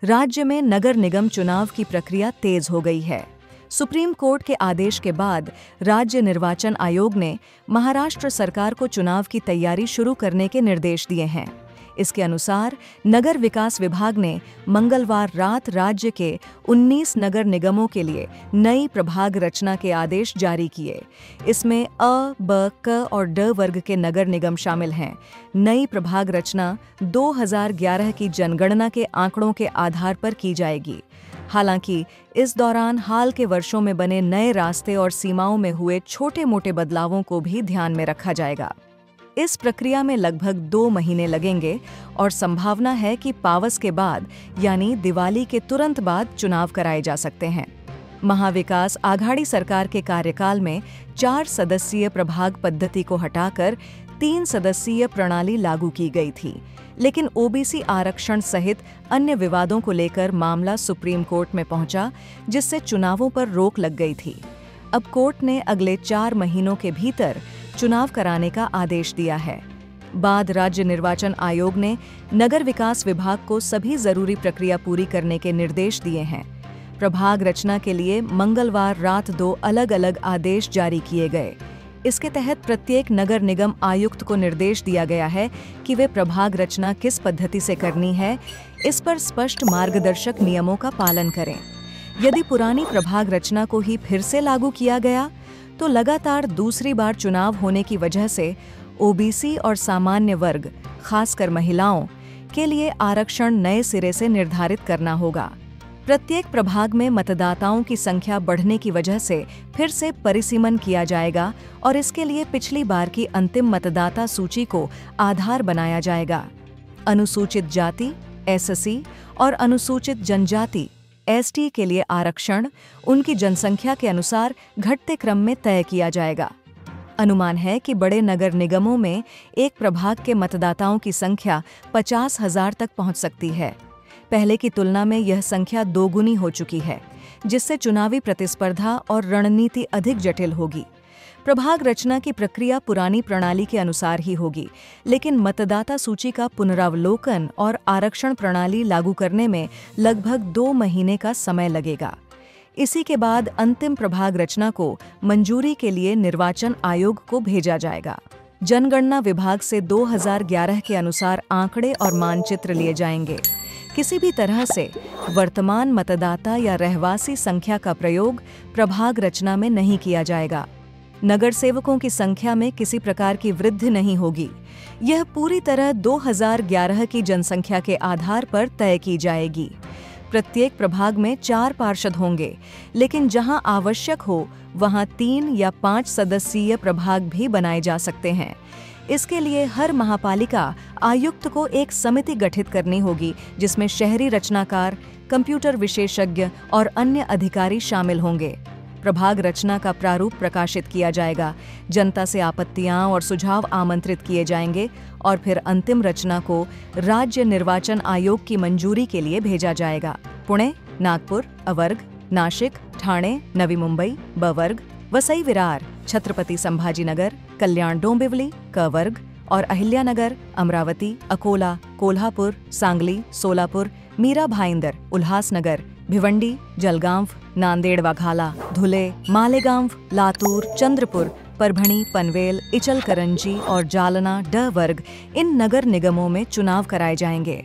राज्य में नगर निगम चुनाव की प्रक्रिया तेज हो गई है। सुप्रीम कोर्ट के आदेश के बाद राज्य निर्वाचन आयोग ने महाराष्ट्र सरकार को चुनाव की तैयारी शुरू करने के निर्देश दिए हैं। इसके अनुसार नगर विकास विभाग ने मंगलवार रात राज्य के 19 नगर निगमों के लिए नई प्रभाग रचना के आदेश जारी किए। इसमें अ, ब, क और ड वर्ग के नगर निगम शामिल हैं। नई प्रभाग रचना 2011 की जनगणना के आंकड़ों के आधार पर की जाएगी। हालांकि इस दौरान हाल के वर्षों में बने नए रास्ते और सीमाओं में हुए छोटे-मोटे बदलावों को भी ध्यान में रखा जाएगा। इस प्रक्रिया में लगभग 2 महीने लगेंगे और संभावना है कि पावस के बाद यानी दिवाली के तुरंत बाद चुनाव कराए जा सकते हैं। महाविकास आघाड़ी सरकार के कार्यकाल में 4 सदस्यीय प्रभाग पद्धति को हटाकर 3 सदस्यीय प्रणाली लागू की गई थी, लेकिन ओबीसी आरक्षण सहित अन्य विवादों को लेकर मामला सुप्रीम कोर्ट में पहुंचा, जिससे चुनावों पर रोक लग गई थी। अब कोर्ट ने अगले 4 महीनों के भीतर चुनाव कराने का आदेश दिया है। बाद राज्य निर्वाचन आयोग ने नगर विकास विभाग को सभी जरूरी प्रक्रिया पूरी करने के निर्देश दिए हैं। प्रभाग रचना के लिए मंगलवार रात 2 अलग-अलग आदेश जारी किए गए। इसके तहत प्रत्येक नगर निगम आयुक्त को निर्देश दिया गया है कि वे प्रभाग रचना किस पद्धति से करनी है, इस पर स्पष्ट मार्गदर्शक नियमों का पालन करें। यदि पुरानी प्रभाग रचना को ही फिर से लागू किया गया तो लगातार दूसरी बार चुनाव होने की वजह से ओबीसी और सामान्य वर्ग, खासकर महिलाओं के लिए आरक्षण नए सिरे से निर्धारित करना होगा। प्रत्येक प्रभाग में मतदाताओं की संख्या बढ़ने की वजह से फिर से परिसीमन किया जाएगा और इसके लिए पिछली बार की अंतिम मतदाता सूची को आधार बनाया जाएगा। अनुसूचित जाति, एससी और अनुसूचित जनजाति एसटी के लिए आरक्षण उनकी जनसंख्या के अनुसार घटते क्रम में तय किया जाएगा। अनुमान है कि बड़े नगर निगमों में एक प्रभाग के मतदाताओं की संख्या 50,000 तक पहुंच सकती है। पहले की तुलना में यह संख्या दोगुनी हो चुकी है, जिससे चुनावी प्रतिस्पर्धा और रणनीति अधिक जटिल होगी। प्रभाग रचना की प्रक्रिया पुरानी प्रणाली के अनुसार ही होगी, लेकिन मतदाता सूची का पुनरावलोकन और आरक्षण प्रणाली लागू करने में लगभग 2 महीने का समय लगेगा। इसी के बाद अंतिम प्रभाग रचना को मंजूरी के लिए निर्वाचन आयोग को भेजा जाएगा। जनगणना विभाग से 2011 के अनुसार आंकड़े और मानचित्र लिए जाएंगे। किसी भी तरह से वर्तमान मतदाता या रहवासी संख्या का प्रयोग प्रभाग रचना में नहीं किया जाएगा। नगर सेवकों की संख्या में किसी प्रकार की वृद्धि नहीं होगी। यह पूरी तरह 2011 की जनसंख्या के आधार पर तय की जाएगी। प्रत्येक प्रभाग में 4 पार्षद होंगे, लेकिन जहां आवश्यक हो वहां 3 या 5 सदस्यीय प्रभाग भी बनाए जा सकते हैं। इसके लिए हर महापालिका आयुक्त को एक समिति गठित करनी होगी, जिसमें शहरी रचनाकार, कंप्यूटर विशेषज्ञ और अन्य अधिकारी शामिल होंगे। प्रभाग रचना का प्रारूप प्रकाशित किया जाएगा, जनता से आपत्तियां और सुझाव आमंत्रित किए जाएंगे और फिर अंतिम रचना को राज्य निर्वाचन आयोग की मंजूरी के लिए भेजा जाएगा। पुणे, नागपुर, अवर्ग, नाशिक, ठाणे, नवी मुंबई, बवर्ग, वसई विरार, छत्रपति संभाजीनगर, कल्याण डोंबिवली, क वर्ग और अहिल्यानगर, अमरावती, अकोला, कोल्हापुर, सांगली, सोलापुर, मीरा भाईंदर, उल्हासनगर, भिवंडी, जलगांव, नांदेड़ वाघाला, धुले, मालेगांव, लातूर, चंद्रपुर, परभणी, पनवेल, इचलकरंजी और जालना ड वर्ग इन नगर निगमों में चुनाव कराए जाएंगे।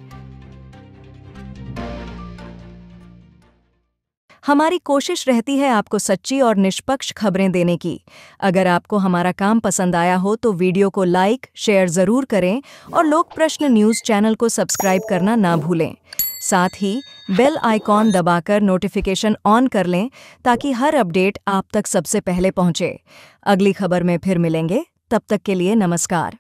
हमारी कोशिश रहती है आपको सच्ची और निष्पक्ष खबरें देने की। अगर आपको हमारा काम पसंद आया हो तो वीडियो को लाइक, शेयर जरूर करें और लोक प्रश्न न्यूज़ चैनल को सब्सक्राइब करना ना भूलें। साथ ही बेल आइकॉन दबाकर नोटिफिकेशन ऑन कर लें ताकि हर अपडेट आप तक सबसे पहले पहुंचे। अगली खबर में फिर मिलेंगे, तब तक के लिए नमस्कार।